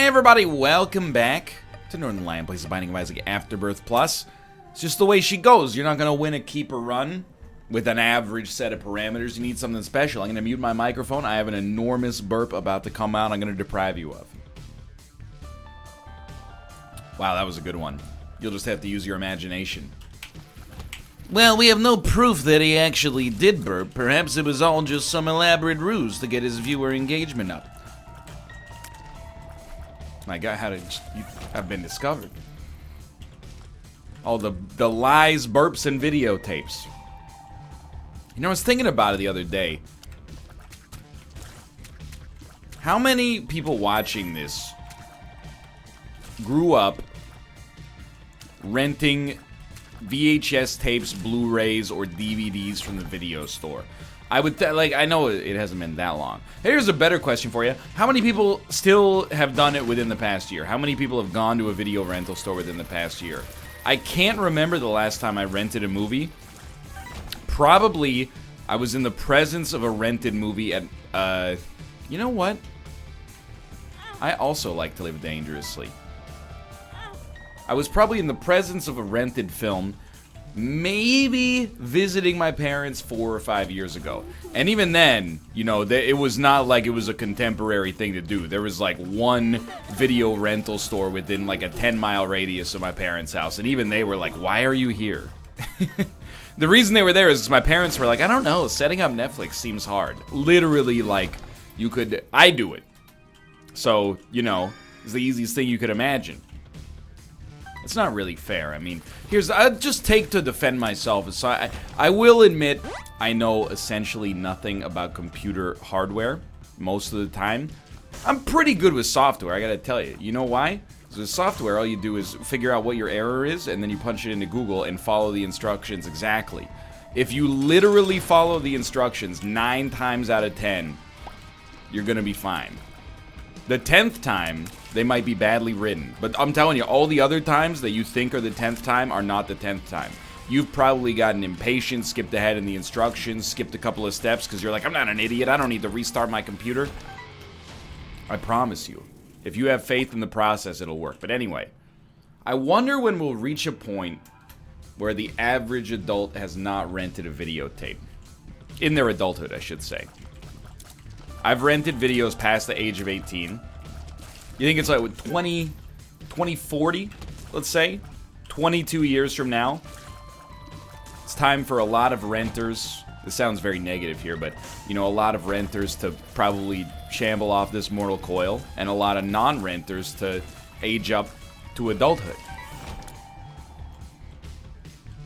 Hey everybody, welcome back to Northernlion, Place of Binding of Isaac Afterbirth Plus. It's just the way she goes. You're not going to win a keeper run with an average set of parameters. You need something special. I'm going to mute my microphone. I have an enormous burp about to come out I'm going to deprive you of. Wow, that was a good one. You'll just have to use your imagination. Well, we have no proof that he actually did burp. Perhaps it was all just some elaborate ruse to get his viewer engagement up. My God, I've been discovered. All the lies, burps, and videotapes. You know, I was thinking about it the other day. How many people watching this grew up renting VHS tapes, Blu-rays, or DVDs from the video store? I would I know it hasn't been that long. Here's a better question for you. How many people still have done it within the past year? How many people have gone to a video rental store within the past year? I can't remember the last time I rented a movie. Probably I was in the presence of a rented movie at, you know what? I also like to live dangerously. I was probably in the presence of a rented film, maybe visiting my parents 4 or 5 years ago. And even then, you know, it was not like it was a contemporary thing to do. There was like one video rental store within like a 10-mile radius of my parents' house. And even they were like, why are you here? The reason they were there is because my parents were like, I don't know, setting up Netflix seems hard. Literally, like, I do it. So, you know, it's the easiest thing you could imagine. It's not really fair. I mean, I'll just take to defend myself. So I will admit I know essentially nothing about computer hardware most of the time. I'm pretty good with software, I gotta tell you. You know why? Because with software, all you do is figure out what your error is, and then you punch it into Google and follow the instructions exactly. If you literally follow the instructions 9 times out of 10, you're gonna be fine. The 10th time, they might be badly written. But I'm telling you, all the other times that you think are the 10th time are not the 10th time. You've probably gotten impatient, skipped ahead in the instructions, skipped a couple of steps because you're like, I'm not an idiot, I don't need to restart my computer. I promise you, if you have faith in the process, it'll work. But anyway, I wonder when we'll reach a point where the average adult has not rented a videotape. In their adulthood, I should say. I've rented videos past the age of 18. You think it's like with 2040, let's say? 22 years from now? It's time for a lot of renters. This sounds very negative here, but, you know, a lot of renters to probably shamble off this mortal coil, and a lot of non-renters to age up to adulthood.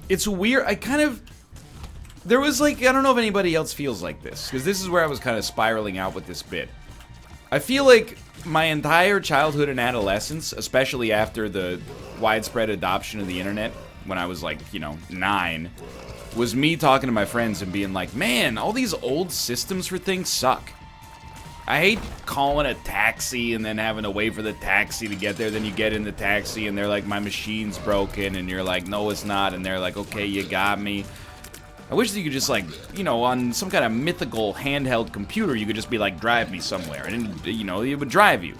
It's weird. There was like, I don't know if anybody else feels like this, because this is where I was kind of spiraling out with this bit. I feel like my entire childhood and adolescence, especially after the widespread adoption of the internet, when I was like, you know, 9, was me talking to my friends and being like, man, all these old systems for things suck. I hate calling a taxi and then having to wait for the taxi to get there. Then you get in the taxi and they're like, my machine's broken. And you're like, no, it's not. And they're like, okay, you got me. I wish that you could just, like, you know, on some kind of mythical handheld computer, you could just be like, drive me somewhere. And, you know, it would drive you.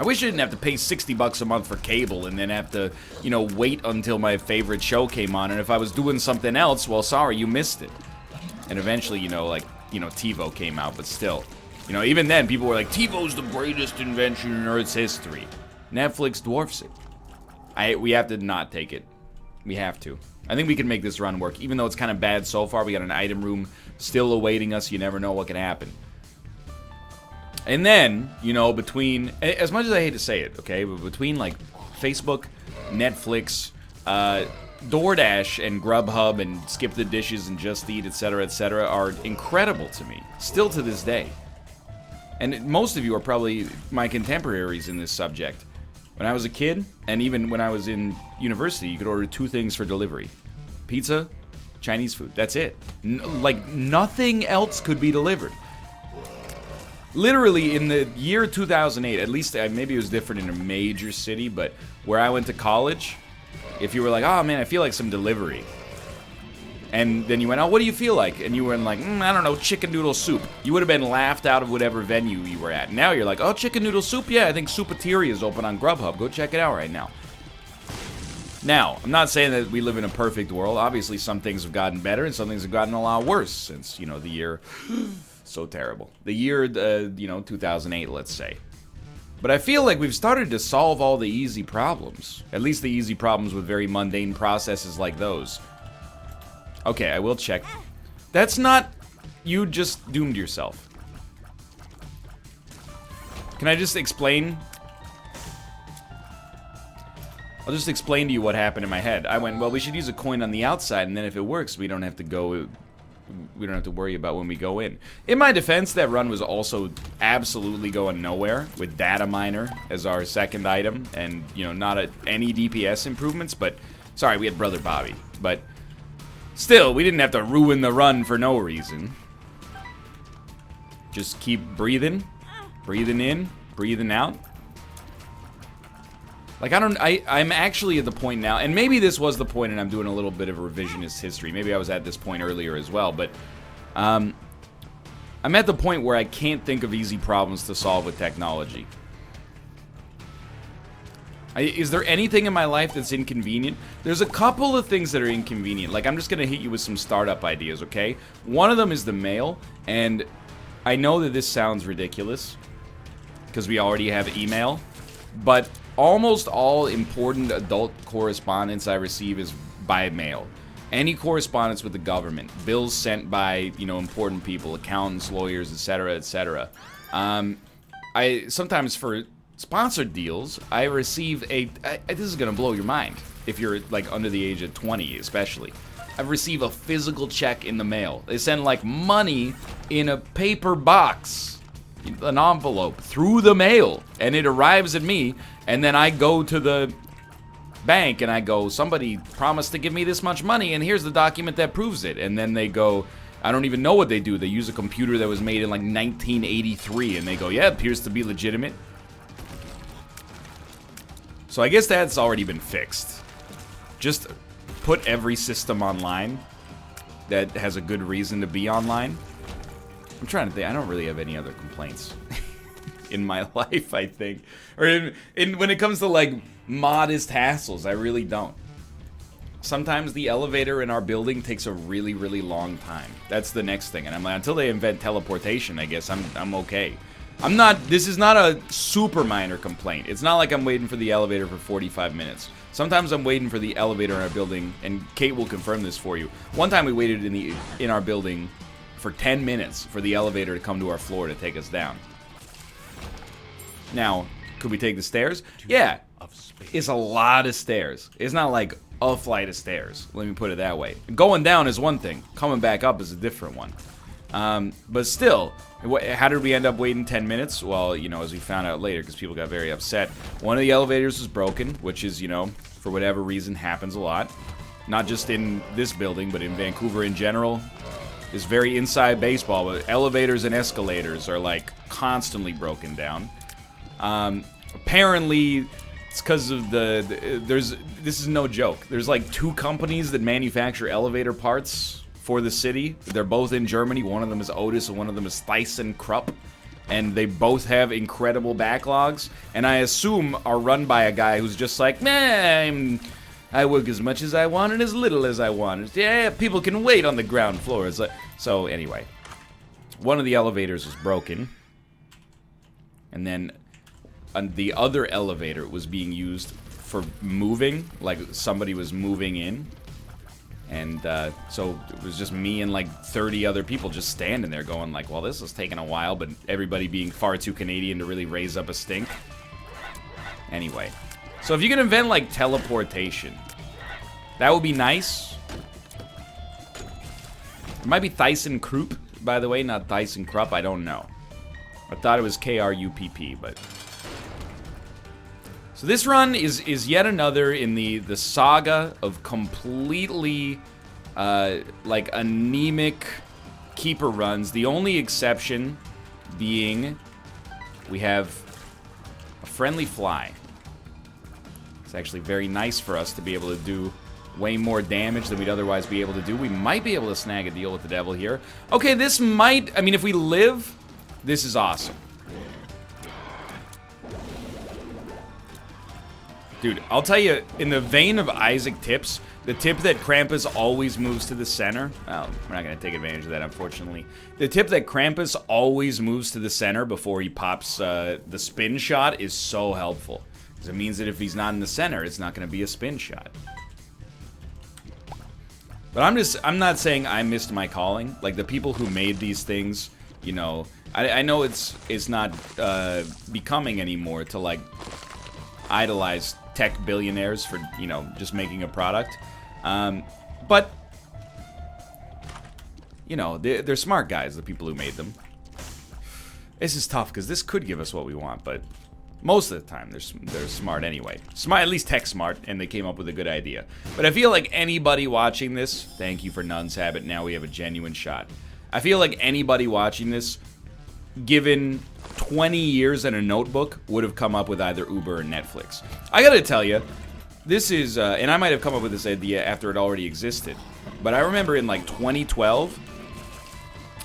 I wish I didn't have to pay $60 a month for cable and then have to, you know, wait until my favorite show came on. And if I was doing something else, well, sorry, you missed it. And eventually, you know, like, you know, TiVo came out, but still. You know, even then, people were like, TiVo's the greatest invention in Earth's history. Netflix dwarfs it. We have to not take it. We have to. I think we can make this run work. Even though it's kind of bad so far, we got an item room still awaiting us. You never know what can happen. And then, you know, between, as much as I hate to say it, okay, but between, like, Facebook, Netflix, DoorDash, and Grubhub, and Skip the Dishes, and Just Eat, etc., are incredible to me. Still to this day. And most of you are probably my contemporaries in this subject. When I was a kid, and even when I was in university, you could order 2 things for delivery. Pizza, Chinese food. That's it. Like, nothing else could be delivered. Literally, in the year 2008, at least, maybe it was different in a major city, but where I went to college, if you were like, oh man, I feel like some delivery, And then you went, oh, what do you feel like? And you were like, I don't know, chicken noodle soup. You would have been laughed out of whatever venue you were at. Now you're like, oh, chicken noodle soup? Yeah, I think Soupateria is open on Grubhub. Go check it out right now. Now, I'm not saying that we live in a perfect world. Obviously, some things have gotten better and some things have gotten a lot worse since, you know, the year... so terrible. The year, you know, 2008, let's say. But I feel like we've started to solve all the easy problems. At least the easy problems with very mundane processes like those. Okay, I will check. That's not... You just doomed yourself. Can I just explain? I'll just explain to you what happened in my head. I went, well, we should use a coin on the outside, and then if it works, we don't have to go... We don't have to worry about when we go in. In my defense, that run was also absolutely going nowhere, with Data Miner as our second item, and, you know, not any DPS improvements, but... Sorry, we had Brother Bobby, but... Still, we didn't have to ruin the run for no reason. Just keep breathing. Breathing in, breathing out. Like, I'm actually at the point now, and maybe this was the point and I'm doing a little bit of revisionist history. Maybe I was at this point earlier as well, but I'm at the point where I can't think of easy problems to solve with technology. Is there anything in my life that's inconvenient? There's a couple of things that are inconvenient. Like, I'm just going to hit you with some startup ideas, okay? One of them is the mail, and I know that this sounds ridiculous because we already have email, but almost all important adult correspondence I receive is by mail. Any correspondence with the government, bills sent by, you know, important people, accountants, lawyers, etc., etc. I sometimes for sponsored deals, I receive this is gonna blow your mind if you're like under the age of 20, especially. I receive a physical check in the mail. They send like money in a paper box, an envelope, through the mail, and it arrives at me. And then I go to the bank and I go, somebody promised to give me this much money and here's the document that proves it. And then they go, I don't even know what they do. They use a computer that was made in like 1983 and they go, yeah, it appears to be legitimate. So I guess that's already been fixed. Just put every system online that has a good reason to be online. I'm trying to think. I don't really have any other complaints in my life, I think. Or when it comes to, like, modest hassles, I really don't. Sometimes the elevator in our building takes a really, really long time. That's the next thing. And I'm like, until they invent teleportation, I guess I'm okay. This is not a super minor complaint. It's not like I'm waiting for the elevator for 45 minutes. Sometimes I'm waiting for the elevator in our building, and Kate will confirm this for you. One time we waited in our building for 10 minutes for the elevator to come to our floor to take us down. Now, could we take the stairs? Yeah, it's a lot of stairs. It's not like a flight of stairs, let me put it that way. Going down is one thing, coming back up is a different one. But still, how did we end up waiting 10 minutes? Well, you know, as we found out later, because people got very upset, one of the elevators was broken, which is, you know, for whatever reason, happens a lot. Not just in this building, but in Vancouver in general. It's very inside baseball, but elevators and escalators are, like, constantly broken down. Apparently, it's because of this is no joke. There's like 2 companies that manufacture elevator parts for the city. They're both in Germany. One of them is Otis and one of them is ThyssenKrupp. And they both have incredible backlogs. And I assume are run by a guy who's just like, nah, I work as much as I want and as little as I want. Yeah, people can wait on the ground floor. It's like, so anyway, one of the elevators was broken. And then the other elevator was being used for moving, like somebody was moving in. And so it was just me and like 30 other people just standing there going like, well, this is taking a while, but everybody being far too Canadian to really raise up a stink. Anyway, so if you can invent like teleportation, that would be nice. It might be ThyssenKrupp, by the way, not ThyssenKrupp, I don't know. I thought it was K-R-U-P-P, but... So this run is yet another in the saga of completely, like, anemic keeper runs. The only exception being we have a friendly fly. It's actually very nice for us to be able to do way more damage than we'd otherwise be able to do. We might be able to snag a deal with the devil here. Okay, this might... I mean, if we live, this is awesome. Dude, I'll tell you, in the vein of Isaac tips, the tip that Krampus always moves to the center... Well, we're not going to take advantage of that, unfortunately. The tip that Krampus always moves to the center before he pops the spin shot is so helpful. Because it means that if he's not in the center, it's not going to be a spin shot. But I'm not saying I missed my calling. Like, the people who made these things, you know... I know it's not becoming anymore to, like, idolize tech billionaires for, you know, just making a product. But, you know, they're smart guys, the people who made them. This is tough, because this could give us what we want, but most of the time, they're smart anyway. Smart, at least tech smart, and they came up with a good idea. But I feel like anybody watching this, thank you for Nun's Habit, now we have a genuine shot. I feel like anybody watching this, given 20 years and a notebook, would have come up with either Uber or Netflix. I gotta tell you, this is, and I might have come up with this idea after it already existed, but I remember in like 2012,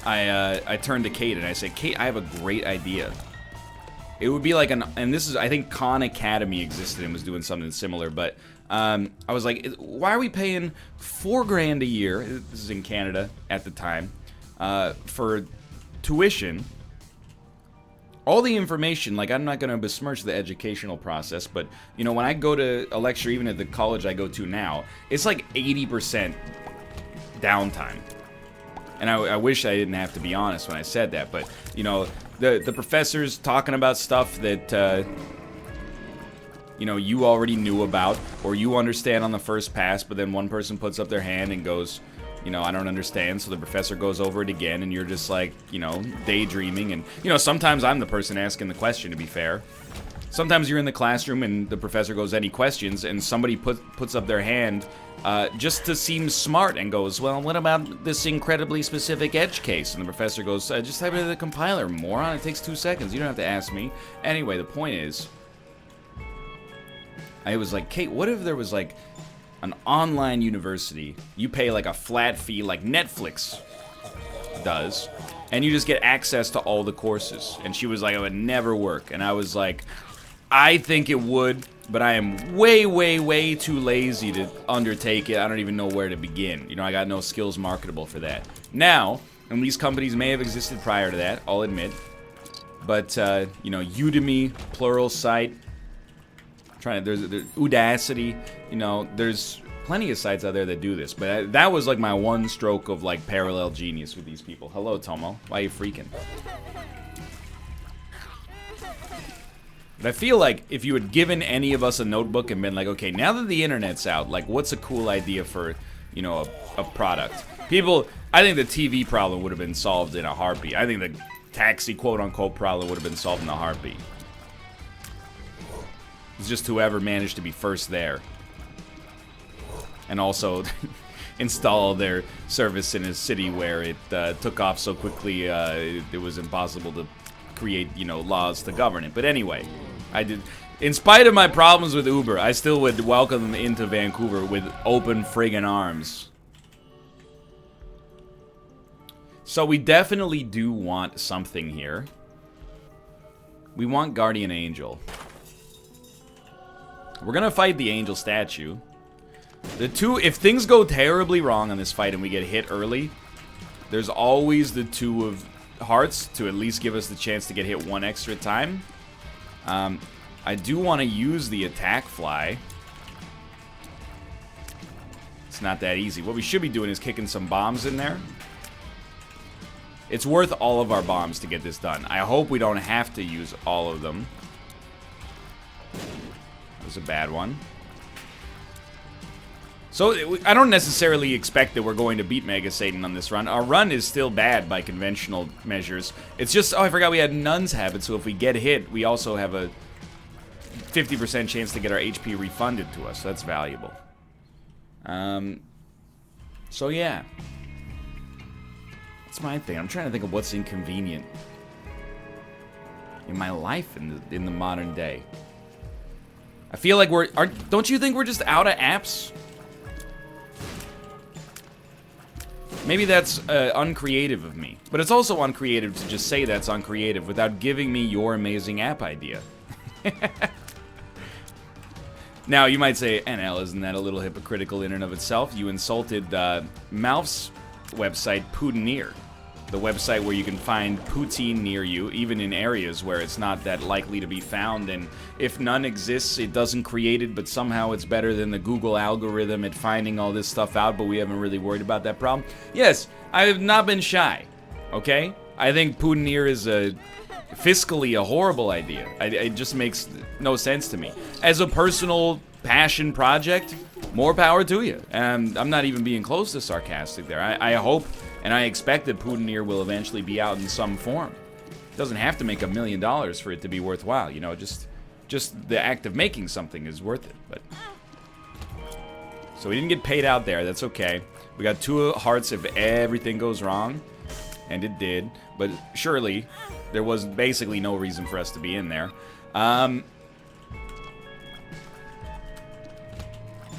I turned to Kate and I said, Kate, I have a great idea. It would be like and this is, I think Khan Academy existed and was doing something similar, but I was like, why are we paying $4 grand a year, this is in Canada at the time, for tuition? All the information, like, I'm not going to besmirch the educational process, but, you know, when I go to a lecture, even at the college I go to now, it's like 80% downtime. And I wish I didn't have to be honest when I said that, but, you know, the professors talking about stuff that, you know, you already knew about, or you understand on the first pass, but then one person puts up their hand and goes, you know, I don't understand, so the professor goes over it again, and you're just like, you know, daydreaming, and, you know, sometimes I'm the person asking the question, to be fair. Sometimes you're in the classroom, and the professor goes, any questions, and somebody puts up their hand just to seem smart and goes, well, what about this incredibly specific edge case? And the professor goes, just type it in the compiler, moron, it takes 2 seconds, you don't have to ask me. Anyway, the point is, I was like, Kate, what if there was, like, an online university, you pay like a flat fee like Netflix does, and you just get access to all the courses? And she was like, it would never work. And I was like, I think it would, but I am way, way, way too lazy to undertake it. I don't even know where to begin. You know, I got no skills marketable for that. Now, and these companies may have existed prior to that, I'll admit, but, you know, Udemy, Pluralsight, there's Udacity, you know, there's plenty of sites out there that do this, but that was like my one stroke of like parallel genius with these people. Hello, Tomo. Why are you freaking? But I feel like if you had given any of us a notebook and been like, okay, now that the internet's out, like, what's a cool idea for, you know, a product? People, I think the TV problem would have been solved in a heartbeat. I think the taxi quote-unquote problem would have been solved in a heartbeat. It's just whoever managed to be first there. And also install their service in a city where it took off so quickly it was impossible to create, you know, laws to govern it. But anyway, I did. In spite of my problems with Uber, I still would welcome them into Vancouver with open friggin' arms. So we definitely do want something here. We want Guardian Angel. We're gonna fight the angel statue. If things go terribly wrong on this fight and we get hit early, there's always the 2 of hearts to at least give us the chance to get hit 1 extra time. I do want to use the attack fly. It's not that easy. What we should be doing is kicking some bombs in there. It's worth all of our bombs to get this done. I hope we don't have to use all of them. Was a bad one. So I don't necessarily expect that we're going to beat Mega Satan on this run. Our run is still bad by conventional measures. It's just, oh, I forgot we had Nun's Habit, so if we get hit, we also have a 50% chance to get our HP refunded to us. That's valuable. So yeah. That's my thing. I'm trying to think of what's inconvenient in my life in the modern day. I feel like don't you think we're just out of apps? Maybe that's uncreative of me. But it's also uncreative to just say that's uncreative without giving me your amazing app idea. Now, you might say, NL, isn't that a little hypocritical in and of itself? You insulted Malf's website, Poutineer. The website where you can find poutine near you, even in areas where it's not that likely to be found. And if none exists, it doesn't create it, but somehow it's better than the Google algorithm at finding all this stuff out, but we haven't really worried about that problem. Yes, I have not been shy, okay? I think Poutineer is fiscally a horrible idea. It just makes no sense to me. As a personal passion project, more power to you. And I'm not even being close to sarcastic there. I hope and I expect that Poutineer will eventually be out in some form. It doesn't have to make $1 million for it to be worthwhile, you know, just the act of making something is worth it. But so we didn't get paid out there, that's okay. We got 2 hearts if everything goes wrong, and it did, but surely there was basically no reason for us to be in there. And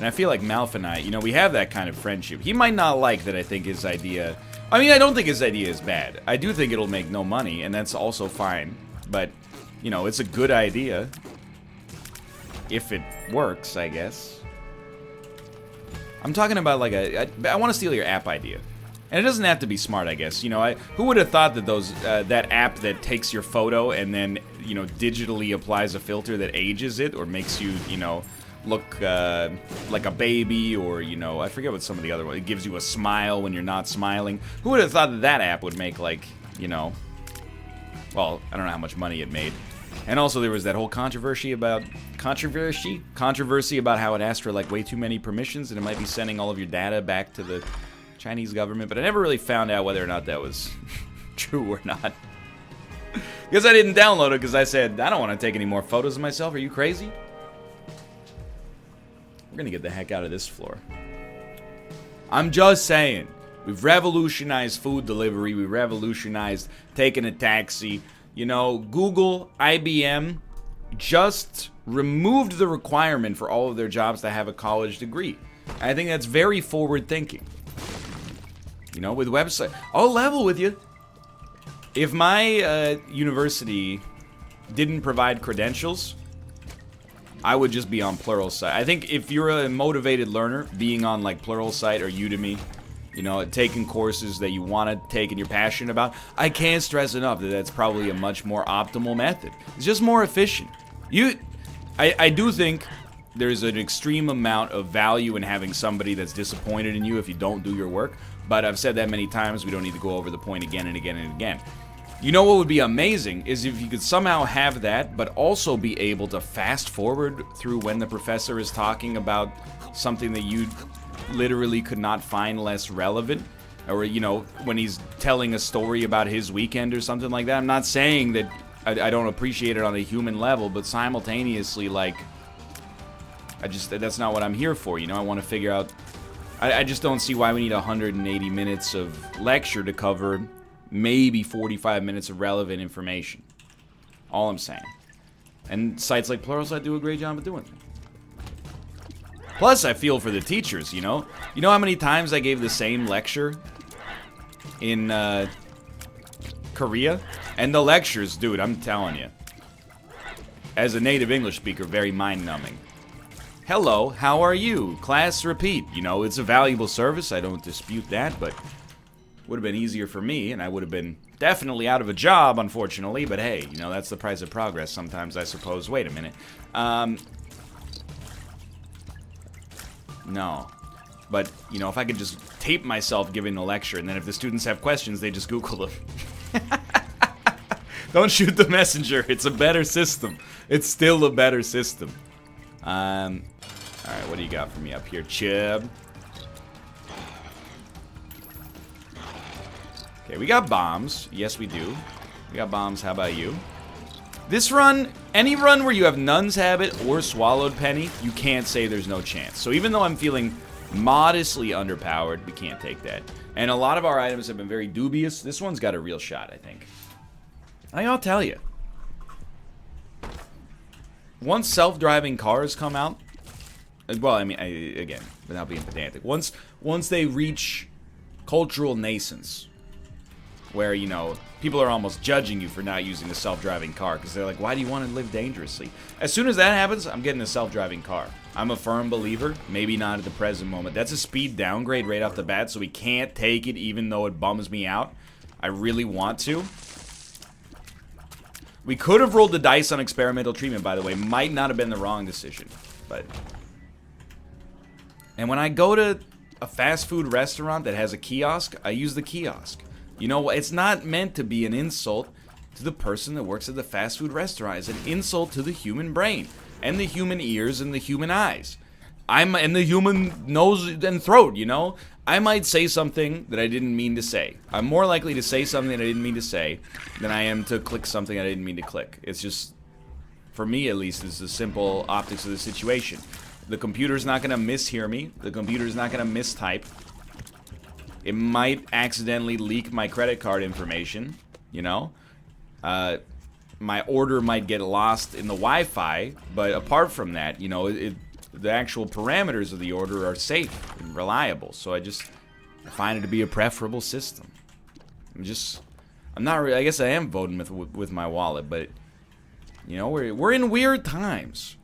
I feel like Malf and I, you know, we have that kind of friendship. He might not like that I think his idea... I mean, I don't think his idea is bad. I do think it'll make no money, and that's also fine. But, you know, it's a good idea. If it works, I guess. I'm talking about, like, I want to steal your app idea. And it doesn't have to be smart, I guess. You know, who would have thought that that app that takes your photo and then, you know, digitally applies a filter that ages it or makes you, you know... look like a baby, or, you know, I forget what some of the other ones. It gives you a smile when you're not smiling. Who would have thought that that app would make, like, you know, well, I don't know how much money it made. And also there was that whole controversy about how it asked for, like, way too many permissions and it might be sending all of your data back to the Chinese government, but I never really found out whether or not that was true or not. Because I didn't download it because I said, I don't want to take any more photos of myself. Are you crazy? We're gonna get the heck out of this floor. I'm just saying, we've revolutionized food delivery, we revolutionized taking a taxi. You know, Google, IBM just removed the requirement for all of their jobs to have a college degree. I think that's very forward thinking. You know, with website, I'll level with you. If my university didn't provide credentials, I would just be on Pluralsight. I think if you're a motivated learner, being on like Pluralsight or Udemy, you know, taking courses that you want to take and you're passionate about, I can't stress enough that that's probably a much more optimal method. It's just more efficient. I do think there's an extreme amount of value in having somebody that's disappointed in you if you don't do your work, but I've said that many times, we don't need to go over the point again and again and again. You know what would be amazing is if you could somehow have that, but also be able to fast forward through when the professor is talking about something that you literally could not find less relevant. Or, you know, when he's telling a story about his weekend or something like that. I'm not saying that I don't appreciate it on a human level, but simultaneously, like, that's not what I'm here for, you know? I want to figure out... I just don't see why we need 180 minutes of lecture to cover... maybe 45 minutes of relevant information. All I'm saying. And sites like Pluralsight do a great job of doing it. Plus, I feel for the teachers, you know? You know how many times I gave the same lecture in Korea? And the lectures, dude, I'm telling you. As a native English speaker, very mind-numbing. Hello, how are you? Class repeat. You know, it's a valuable service, I don't dispute that, but... would have been easier for me, and I would have been definitely out of a job, unfortunately, but hey, you know, that's the price of progress sometimes, I suppose. Wait a minute. No. But, you know, if I could just tape myself giving a lecture, and then if the students have questions, they just Google them. Don't shoot the messenger. It's a better system. It's still a better system. Alright, what do you got for me up here, Chib? Okay, we got bombs. Yes, we do. We got bombs. How about you? This run, any run where you have Nun's Habit or Swallowed Penny, you can't say there's no chance. So even though I'm feeling modestly underpowered, we can't take that. And a lot of our items have been very dubious. This one's got a real shot, I think. I'll tell you. Once self-driving cars come out, well, I mean, again, without being pedantic, once they reach cultural nascence. Where, you know, people are almost judging you for not using a self-driving car because they're like, why do you want to live dangerously? As soon as that happens, I'm getting a self-driving car. I'm a firm believer, maybe not at the present moment. That's a speed downgrade right off the bat, so we can't take it even though it bums me out. I really want to. We could have rolled the dice on experimental treatment, by the way. Might not have been the wrong decision, but... And when I go to a fast food restaurant that has a kiosk, I use the kiosk. You know, it's not meant to be an insult to the person that works at the fast food restaurant. It's an insult to the human brain, and the human ears, and the human eyes. And the human nose and throat, you know? I might say something that I didn't mean to say. I'm more likely to say something that I didn't mean to say than I am to click something I didn't mean to click. It's just, for me at least, it's the simple optics of the situation. The computer's not going to mishear me. The computer's not going to mistype. It might accidentally leak my credit card information, you know? My order might get lost in the Wi-Fi, but apart from that, you know, the actual parameters of the order are safe and reliable. So I find it to be a preferable system. I'm not really, I guess I am voting with my wallet, but, you know, we're in weird times.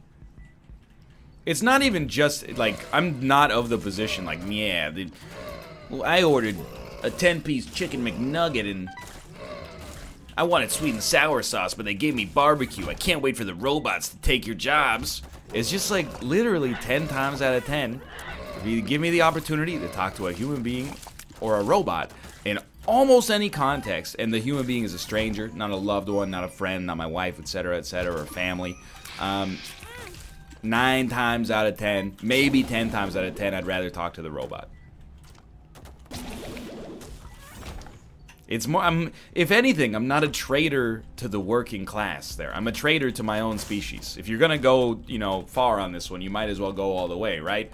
It's not even just, like, I'm not of the position, like, yeah, well, I ordered a 10-piece chicken McNugget and I wanted sweet and sour sauce, but they gave me barbecue. I can't wait for the robots to take your jobs. It's just like literally 10 times out of 10, if you give me the opportunity to talk to a human being or a robot in almost any context, and the human being is a stranger, not a loved one, not a friend, not my wife, etc., or family, 9 times out of 10, maybe 10 times out of 10, I'd rather talk to the robot. It's more, if anything, I'm not a traitor to the working class there. I'm a traitor to my own species. If you're gonna go, you know, far on this one, you might as well go all the way, right?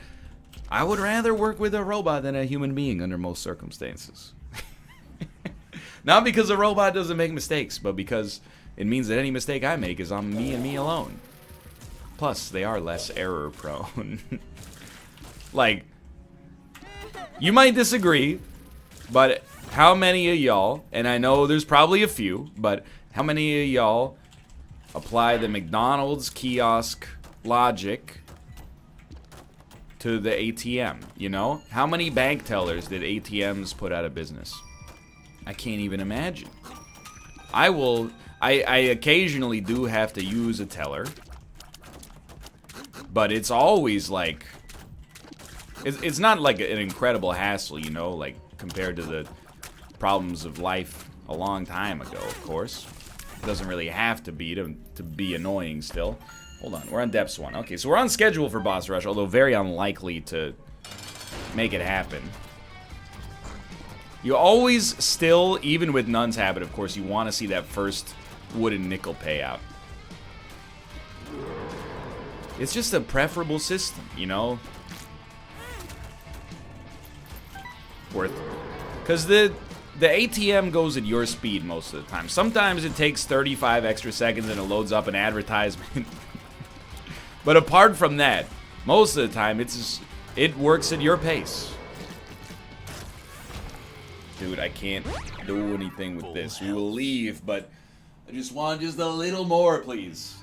I would rather work with a robot than a human being under most circumstances. Not because a robot doesn't make mistakes, but because it means that any mistake I make is on me and me alone. Plus, they are less error prone. Like, you might disagree, but how many of y'all, and I know there's probably a few, but how many of y'all apply the McDonald's kiosk logic to the ATM, you know? How many bank tellers did ATMs put out of business? I can't even imagine. I occasionally do have to use a teller, but it's always like, it's not like an incredible hassle, you know, like compared to the problems of life a long time ago, of course. It doesn't really have to be annoying still. Hold on, we're on Depths 1. Okay, so we're on schedule for Boss Rush, although very unlikely to make it happen. You always still, even with Nun's Habit, of course, you want to see that first wooden nickel payout. It's just a preferable system, you know? Because the ATM goes at your speed most of the time. Sometimes it takes 35 extra seconds and it loads up an advertisement. But apart from that, most of the time it works at your pace. Dude, I can't do anything with this. We will leave, but I just want just a little more, please.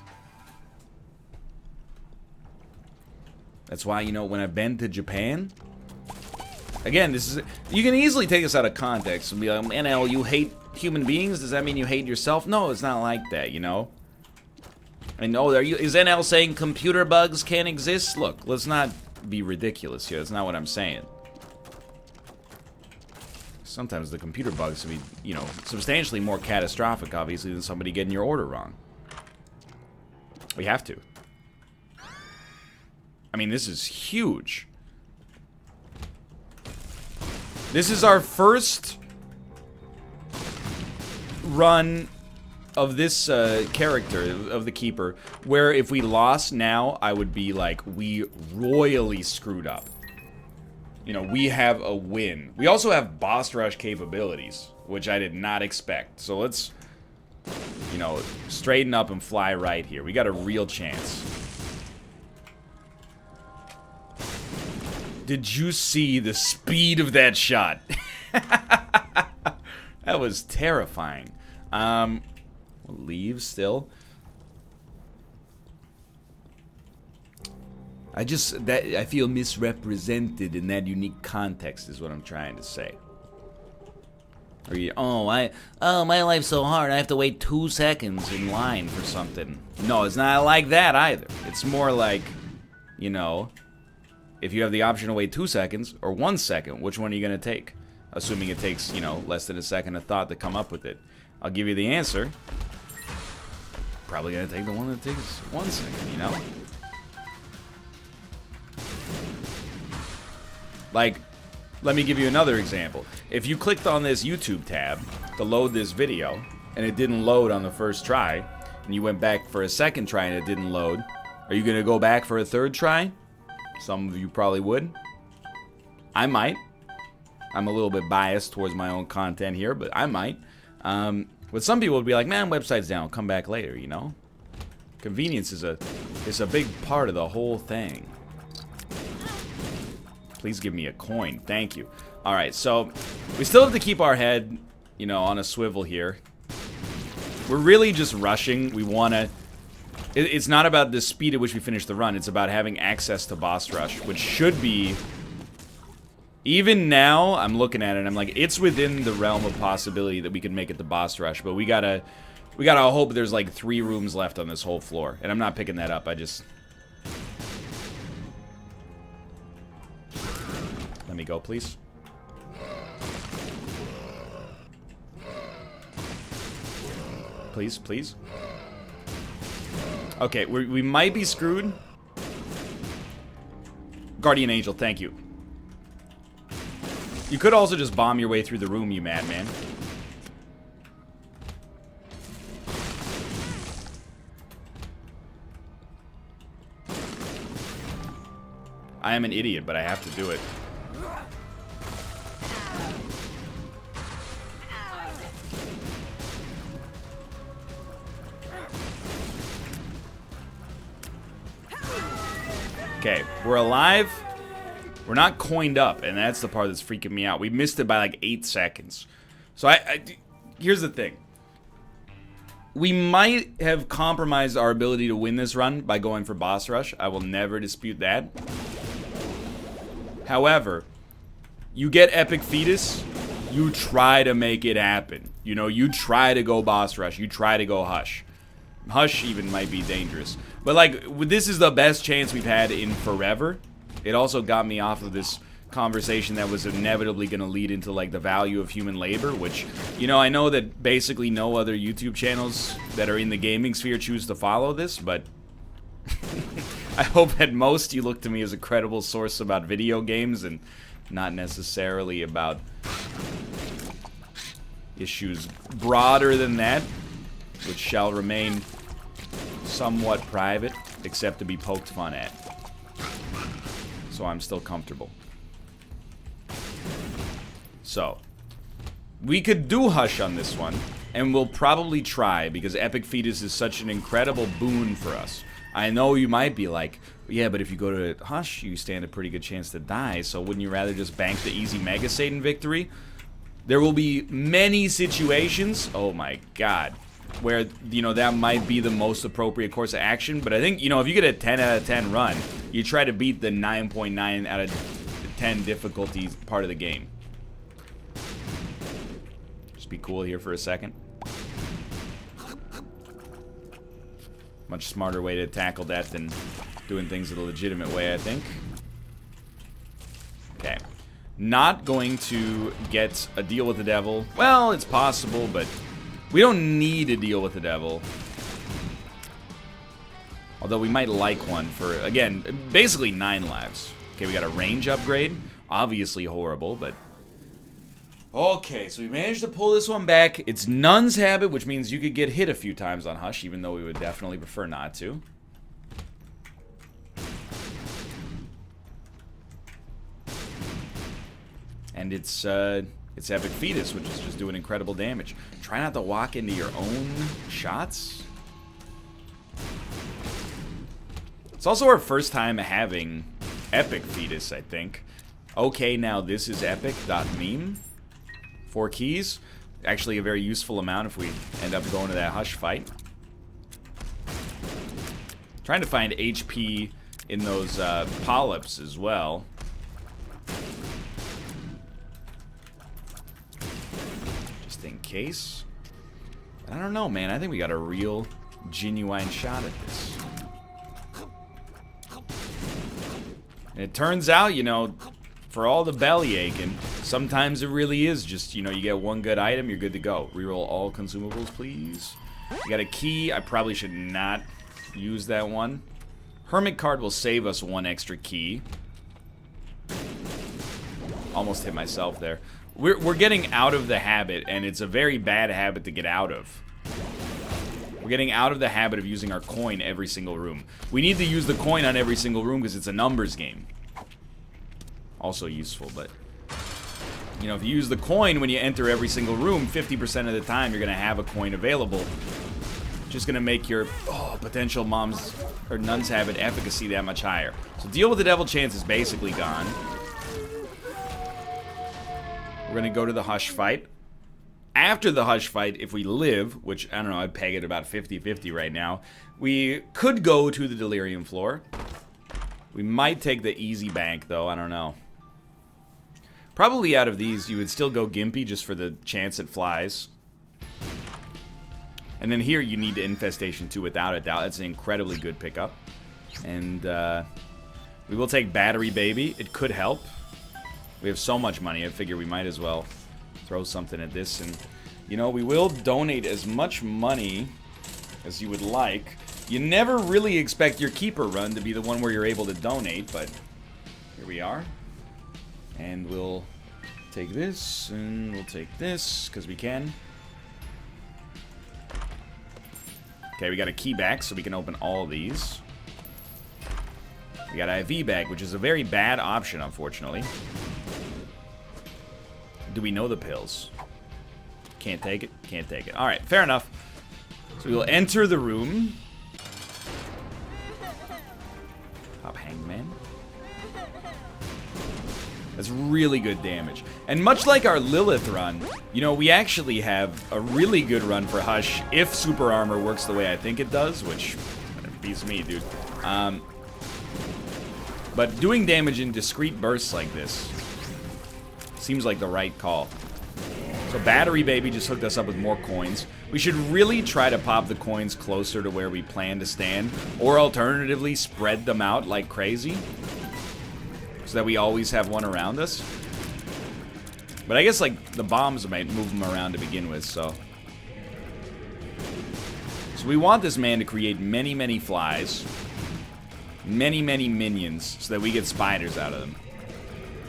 That's why, you know, when I've been to Japan, again, you can easily take this out of context and be like, NL, you hate human beings? Does that mean you hate yourself? No, it's not like that, you know? And is NL saying computer bugs can't exist? Look, let's not be ridiculous here. That's not what I'm saying. Sometimes the computer bugs can be, you know, substantially more catastrophic, obviously, than somebody getting your order wrong. We have to. I mean, this is huge. This is our first run of this character, of the Keeper, where if we lost now, I would be like, we royally screwed up. You know, we have a win. We also have boss rush capabilities, which I did not expect. So let's, you know, straighten up and fly right here. We got a real chance. Did you see the speed of that shot? That was terrifying. Leave still. I feel misrepresented in that unique context is what I'm trying to say. Or you, my life's so hard, I have to wait 2 seconds in line for something. No, it's not like that either. It's more like, you know, if you have the option to wait 2 seconds or 1 second, which one are you going to take? Assuming it takes, you know, less than a second of thought to come up with it. I'll give you the answer. Probably going to take the one that takes 1 second, you know? Like, let me give you another example. If you clicked on this YouTube tab to load this video, and it didn't load on the first try, and you went back for a second try and it didn't load, are you going to go back for a third try? Some of you probably would. I might. I'm a little bit biased towards my own content here, but I might. But some people would be like, man, website's down, come back later, you know? Convenience is a big part of the whole thing. Please give me a coin, thank you. Alright, so we still have to keep our head, you know, on a swivel here. We're really just rushing. We want to... It's not about the speed at which we finish the run, it's about having access to boss rush, which should be... Even now, I'm looking at it and I'm like, it's within the realm of possibility that we could make it to boss rush, but we gotta hope there's like 3 rooms left on this whole floor. And I'm not picking that up, I just... Let me go, please. Please, please. Okay, we might be screwed. Guardian Angel, thank you. You could also just bomb your way through the room, you madman. I am an idiot, but I have to do it. Okay, we're alive. We're not coined up, and that's the part that's freaking me out. We missed it by like 8 seconds. So here's the thing. We might have compromised our ability to win this run by going for boss rush. I will never dispute that. However, you get epic fetus, you try to make it happen. You know, you try to go boss rush, you try to go hush. Hush even might be dangerous. But like, this is the best chance we've had in forever. It also got me off of this conversation that was inevitably going to lead into like the value of human labor, which, you know, I know that basically no other YouTube channels that are in the gaming sphere choose to follow this, but I hope at most you look to me as a credible source about video games and not necessarily about issues broader than that, which shall remain somewhat private, except to be poked fun at. So I'm still comfortable. So, we could do Hush on this one, and we'll probably try, because Epic Fetus is such an incredible boon for us. I know you might be like, yeah, but if you go to Hush, you stand a pretty good chance to die, so wouldn't you rather just bank the easy Mega Satan victory? There will be many situations, oh my god, where, you know, that might be the most appropriate course of action, but I think, you know, if you get a 10 out of 10 run, you try to beat the 9.9 out of 10 difficulty part of the game. Just be cool here for a second. Much smarter way to tackle that than doing things the legitimate way, I think. Okay. Not going to get a deal with the devil. Well, it's possible, but we don't need a deal with the devil. Although we might like one for, again, basically 9 lives. Okay, we got a range upgrade. Obviously horrible, but... Okay, so we managed to pull this one back. It's Nun's Habit, which means you could get hit a few times on Hush, even though we would definitely prefer not to. And it's Epic Fetus, which is just doing incredible damage. Try not to walk into your own shots. It's also our first time having Epic Fetus, I think. Okay, now this is epic.meme. 4 keys. Actually a very useful amount if we end up going to that hush fight. Trying to find HP in those polyps as well. Just in case. But I don't know, man. I think we got a real, genuine shot at this. And it turns out, you know, for all the belly aching, sometimes it really is just, you know, you get one good item, you're good to go. Reroll all consumables, please. We got a key. I probably should not use that one. Hermit card will save us 1 extra key. Almost hit myself there. We're getting out of the habit, and it's a very bad habit to get out of. We're getting out of the habit of using our coin every single room. We need to use the coin on every single room because it's a numbers game. Also useful, but... You know, if you use the coin when you enter every single room, 50% of the time you're going to have a coin available. Just going to make your potential mom's or nun's habit efficacy that much higher. So deal with the devil chance is basically gone. We're going to go to the hush fight. After the hush fight, if we live, which, I don't know, I'd peg it about 50-50 right now, we could go to the delirium floor. We might take the easy bank, though, I don't know. Probably out of these, you would still go Gimpy just for the chance it flies. And then here, you need the Infestation 2 without a doubt. That's an incredibly good pickup. And we will take Battery Baby. It could help. We have so much money, I figure we might as well throw something at this. And, you know, we will donate as much money as you would like. You never really expect your keeper run to be the one where you're able to donate, but here we are. And we'll take this, and we'll take this, because we can. Okay, we got a key back, so we can open all of these. We got IV bag, which is a very bad option, unfortunately. Do we know the pills? Can't take it? Can't take it. Alright, fair enough. So we will enter the room. Pop Hangman. That's really good damage. And much like our Lilith run, you know, we actually have a really good run for Hush if Super Armor works the way I think it does, which beats me, dude. But doing damage in discrete bursts like this seems like the right call. So Battery Baby just hooked us up with more coins. We should really try to pop the coins closer to where we plan to stand, or alternatively spread them out like crazy, so that we always have one around us. But I guess, like, the bombs might move them around to begin with, so... So we want this man to create many, many flies. Many, many minions, so that we get spiders out of them.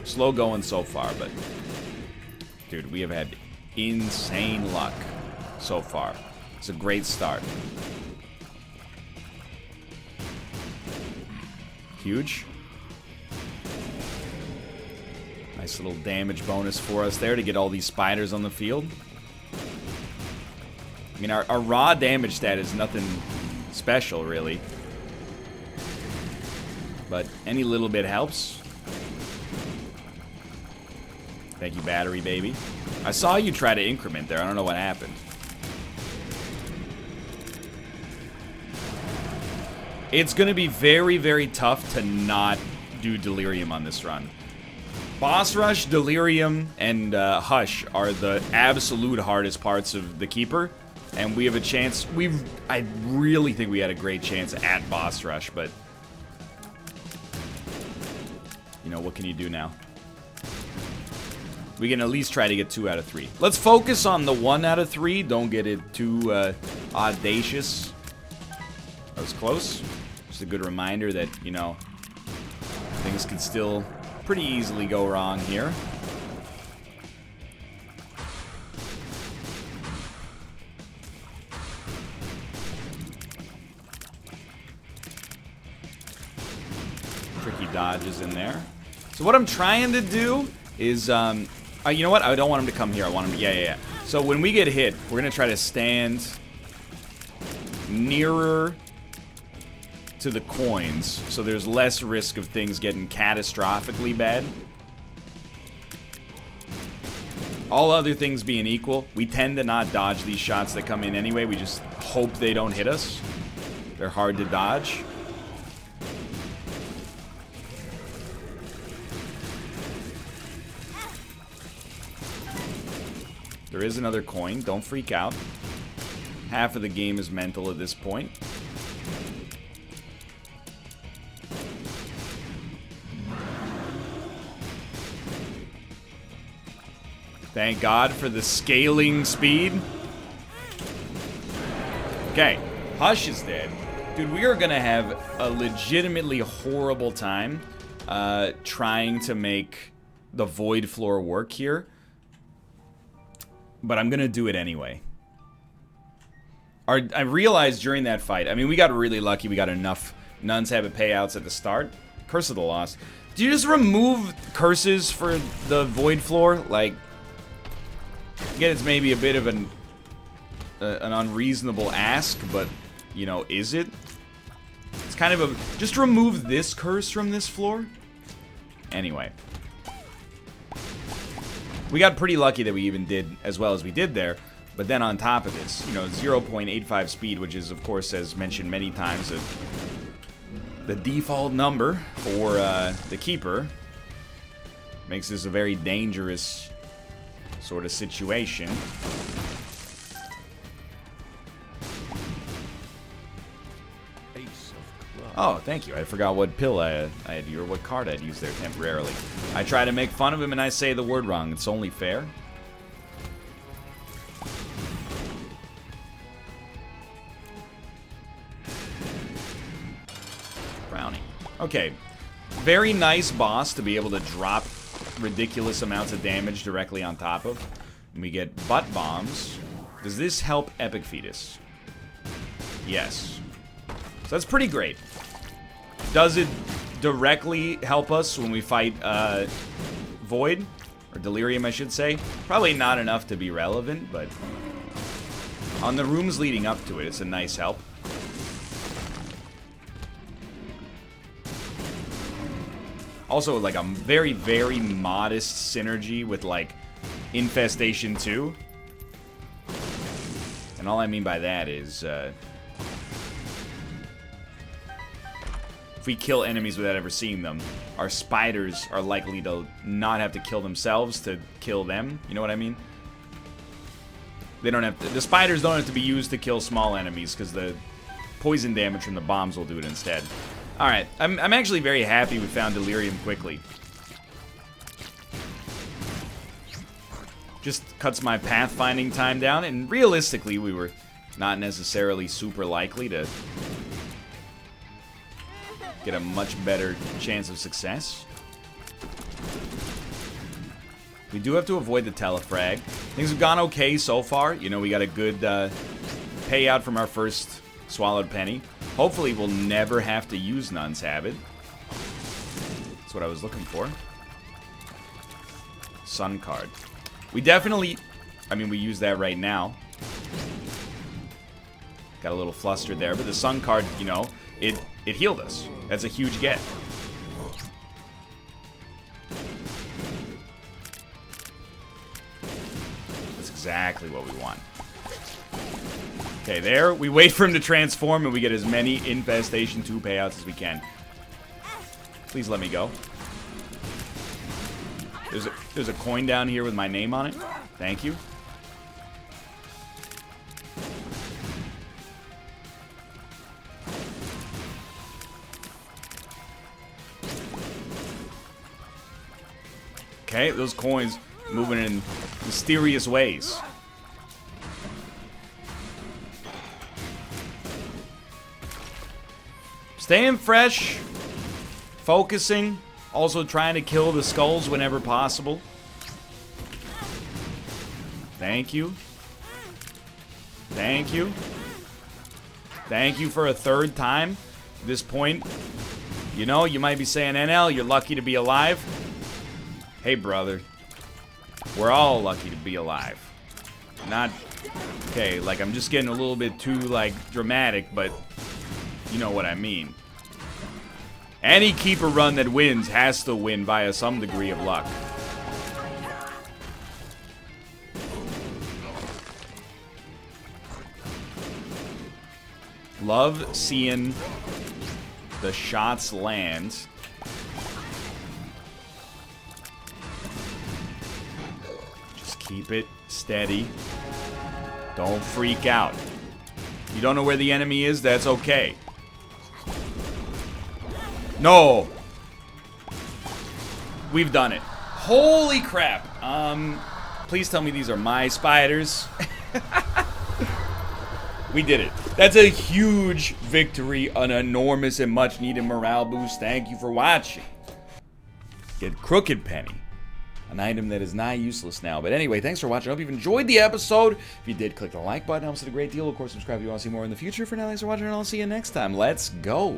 Slow going so far, but... Dude, we have had insane luck so far. It's a great start. Huge. Nice little damage bonus for us there to get all these spiders on the field. I mean, our raw damage stat is nothing special, really. But any little bit helps. Thank you, Battery Baby. I saw you try to increment there. I don't know what happened. It's going to be very, very tough to not do Delirium on this run. Boss Rush, Delirium, and Hush are the absolute hardest parts of the Keeper. And we have a chance. I really think we had a great chance at Boss Rush, but... You know, what can you do now? We can at least try to get 2 out of 3. Let's focus on the 1 out of 3. Don't get it too audacious. That was close. Just a good reminder that, you know, things can still pretty easily go wrong here. Tricky dodges in there. So what I'm trying to do is, you know what? I don't want him to come here. I want him to, yeah. So when we get hit, we're going to try to stand nearer to the coins, so there's less risk of things getting catastrophically bad. All other things being equal, we tend to not dodge these shots that come in anyway. We just hope they don't hit us. They're hard to dodge. There is another coin. Don't freak out. Half of the game is mental at this point. Thank God for the scaling speed. Okay, Hush is dead. Dude, we are gonna have a legitimately horrible time trying to make the void floor work here. But I'm gonna do it anyway. I realized during that fight, I mean, we got really lucky. We got enough Nuns Habit payouts at the start. Curse of the Lost. Do you just remove curses for the void floor? Like, again, it's maybe a bit of an unreasonable ask, but, you know, is it? It's kind of a... Just remove this curse from this floor? Anyway. We got pretty lucky that we even did as well as we did there. But then on top of this, you know, 0.85 speed, which is, of course, as mentioned many times, the default number for the Keeper, makes this a very dangerous sort of situation. Oh, thank you. I forgot what pill I had, or what card I'd used there temporarily. I try to make fun of him and I say the word wrong. It's only fair. Brownie. Okay. Very nice boss to be able to drop ridiculous amounts of damage directly on top of. And we get butt bombs. Does this help Epic Fetus? Yes. So that's pretty great. Does it directly help us when we fight Void? Or Delirium, I should say. Probably not enough to be relevant, but on the rooms leading up to it, it's a nice help. Also, like, a very, very modest synergy with, like, Infestation 2. And all I mean by that is, if we kill enemies without ever seeing them, our spiders are likely to not have to kill themselves to kill them. You know what I mean? They don't have to, the spiders don't have to be used to kill small enemies because the poison damage from the bombs will do it instead. Alright, I'm actually very happy we found Delirium quickly. Just cuts my pathfinding time down, and realistically, we were not necessarily super likely to get a much better chance of success. We do have to avoid the telefrag. Things have gone okay so far. You know, we got a good payout from our first swallowed penny. Hopefully we'll never have to use Nun's Habit. That's what I was looking for. Sun card. We definitely... I mean, we use that right now. Got a little flustered there, but the sun card, you know, it healed us. That's a huge get. That's exactly what we want. Okay, there. We wait for him to transform, and we get as many Infestation 2 payouts as we can. Please let me go. There's a coin down here with my name on it. Thank you. Okay, those coins moving in mysterious ways. Staying fresh, focusing, also trying to kill the skulls whenever possible. Thank you. Thank you. Thank you for a third time. At this point, you know, you might be saying, NL, you're lucky to be alive. Hey, brother. We're all lucky to be alive. Not... Okay, like, I'm just getting a little bit too, like, dramatic, but you know what I mean. Any Keeper run that wins has to win via some degree of luck. love seeing the shots land. Just keep it steady. Don't freak out. You don't know where the enemy is, that's okay. No! We've done it. Holy crap. Please tell me these are my spiders. We did it. That's a huge victory, an enormous and much needed morale boost. Thank you for watching. Get Crooked Penny. An item that is nigh useless now. But anyway, thanks for watching. I hope you've enjoyed the episode. If you did, click the like button. Helps it a great deal. Of course, subscribe if you want to see more in the future. For now, thanks for watching, and I'll see you next time. Let's go.